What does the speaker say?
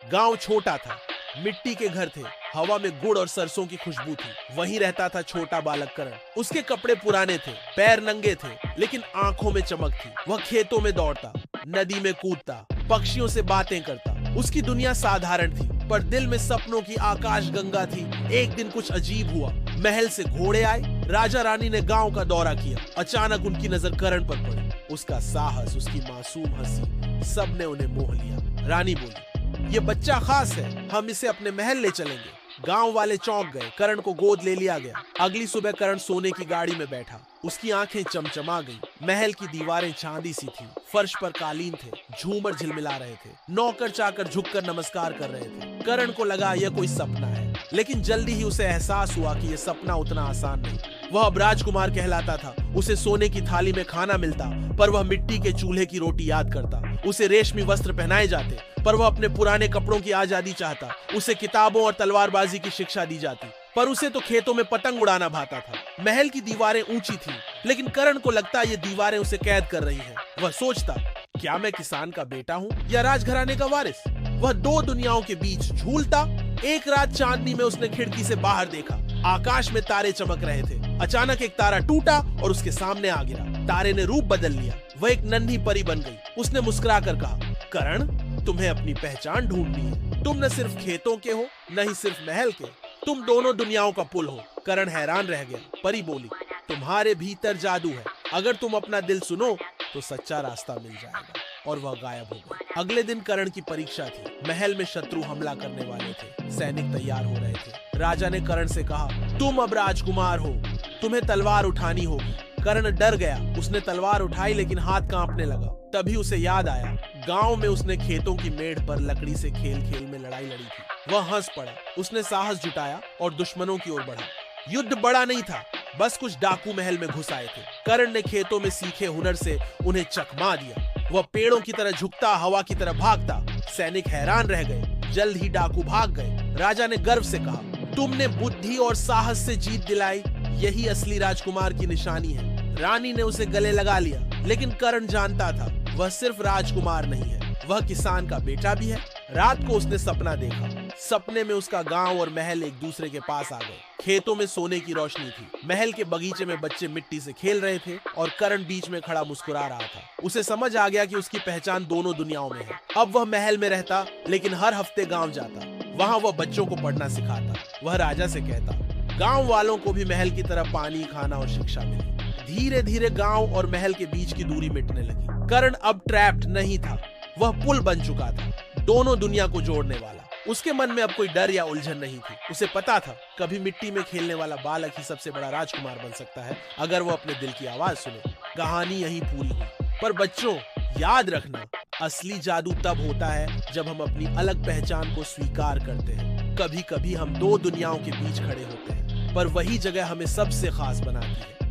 गांव छोटा था, मिट्टी के घर थे, हवा में गुड़ और सरसों की खुशबू थी। वहीं रहता था छोटा बालक करण। उसके कपड़े पुराने थे, पैर नंगे थे, लेकिन आंखों में चमक थी। वह खेतों में दौड़ता, नदी में कूदता, पक्षियों से बातें करता। उसकी दुनिया साधारण थी, पर दिल में सपनों की आकाश गंगा थी। एक दिन कुछ अजीब हुआ। महल से घोड़े आए, राजा रानी ने गांव का दौरा किया। अचानक उनकी नजर करण पर पड़ी। उसका साहस, उसकी मासूम हंसी, सबने उन्हें मोह लिया। रानी बोली, ये बच्चा खास है, हम इसे अपने महल ले चलेंगे। गांव वाले चौंक गए। करण को गोद ले लिया गया। अगली सुबह करण सोने की गाड़ी में बैठा। उसकी आंखें चमचमा गईं। महल की दीवारें चांदी सी थीं, फर्श पर कालीन थे, झूमर झिलमिला रहे थे, नौकर चाकर झुककर नमस्कार कर रहे थे। करण को लगा यह कोई सपना है, लेकिन जल्दी ही उसे एहसास हुआ कि यह सपना उतना आसान नहीं। वह अब राजकुमार कहलाता था। उसे सोने की थाली में खाना मिलता, पर वह मिट्टी के चूल्हे की रोटी याद करता। उसे रेशमी वस्त्र पहनाए जाते, पर वह अपने पुराने कपड़ों की आजादी चाहता। उसे किताबों और तलवारबाजी की शिक्षा दी जाती, पर उसे तो खेतों में पतंग उड़ाना भाता था। महल की दीवारें ऊंची थीं, लेकिन करण को लगता ये दीवारें उसे कैद कर रही हैं। वह सोचता, क्या मैं किसान का बेटा हूँ या राजघराने का वारिस? वह दो दुनियाओं के बीच झूलता। एक रात चांदनी में उसने खिड़की से बाहर देखा। आकाश में तारे चमक रहे थे। अचानक एक तारा टूटा और उसके सामने आ गिरा। तारे ने रूप बदल लिया। वह एक नन्ही परी बन गई। उसने मुस्कुरा कर कहा, करण, तुम्हें अपनी पहचान ढूंढनी है। तुम न सिर्फ खेतों के हो, न ही सिर्फ महल के, तुम दोनों दुनियाओं का पुल हो। करण हैरान रह गया। परी बोली, तुम्हारे भीतर जादू है। अगर तुम अपना दिल सुनो तो सच्चा रास्ता मिल जाएगा। और वह गायब हो गई। अगले दिन करण की परीक्षा थी। महल में शत्रु हमला करने वाले थे। सैनिक तैयार हो रहे थे। राजा ने करण से कहा, तुम अब राजकुमार हो, तुम्हें तलवार उठानी होगी। करण डर गया। उसने तलवार उठाई, लेकिन हाथ कांपने लगा। तभी उसे याद आया, गांव में उसने खेतों की मेड़ पर लकड़ी से खेल खेल में लड़ाई लड़ी थी। वह हंस पड़ा। उसने साहस जुटाया और दुश्मनों की ओर बढ़ा। युद्ध बड़ा नहीं था, बस कुछ डाकू महल में घुस आए थे। करण ने खेतों में सीखे हुनर से उन्हें चकमा दिया। वह पेड़ों की तरह झुकता, हवा की तरह भागता। सैनिक हैरान रह गए। जल्द ही डाकू भाग गए। राजा ने गर्व से कहा, तुमने बुद्धि और साहस से जीत दिलाई, यही असली राजकुमार की निशानी है। रानी ने उसे गले लगा लिया, लेकिन करण जानता था वह सिर्फ राजकुमार नहीं है, वह किसान का बेटा भी है। रात को उसने सपना देखा। सपने में उसका गांव और महल एक दूसरे के पास आ गए। खेतों में सोने की रोशनी थी। महल के बगीचे में बच्चे मिट्टी से खेल रहे थे और करण बीच में खड़ा मुस्कुरा रहा था। उसे समझ आ गया कि उसकी पहचान दोनों दुनियाओं में है। अब वह महल में रहता, लेकिन हर हफ्ते गांव जाता। वहां वह बच्चों को पढ़ना सिखाता। वह राजा से कहता, गांव वालों को भी महल की तरह पानी, खाना और शिक्षा मिले। धीरे धीरे गांव और महल के बीच की दूरी मिटने लगी। करण अब ट्रैप्ड नहीं था, वह पुल बन चुका था, दोनों दुनिया को जोड़ने वाला। उसके मन में अब कोई डर या उलझन नहीं थी। उसे पता था, कभी मिट्टी में खेलने वाला बालक ही सबसे बड़ा राजकुमार बन सकता है, अगर वो अपने दिल की आवाज सुने। कहानी यहीं पूरी हुई। पर बच्चों, याद रखना, असली जादू तब होता है जब हम अपनी अलग पहचान को स्वीकार करते हैं। कभी कभी हम दो दुनियाओं के बीच खड़े होते हैं, पर वही जगह हमें सबसे खास बनाती है।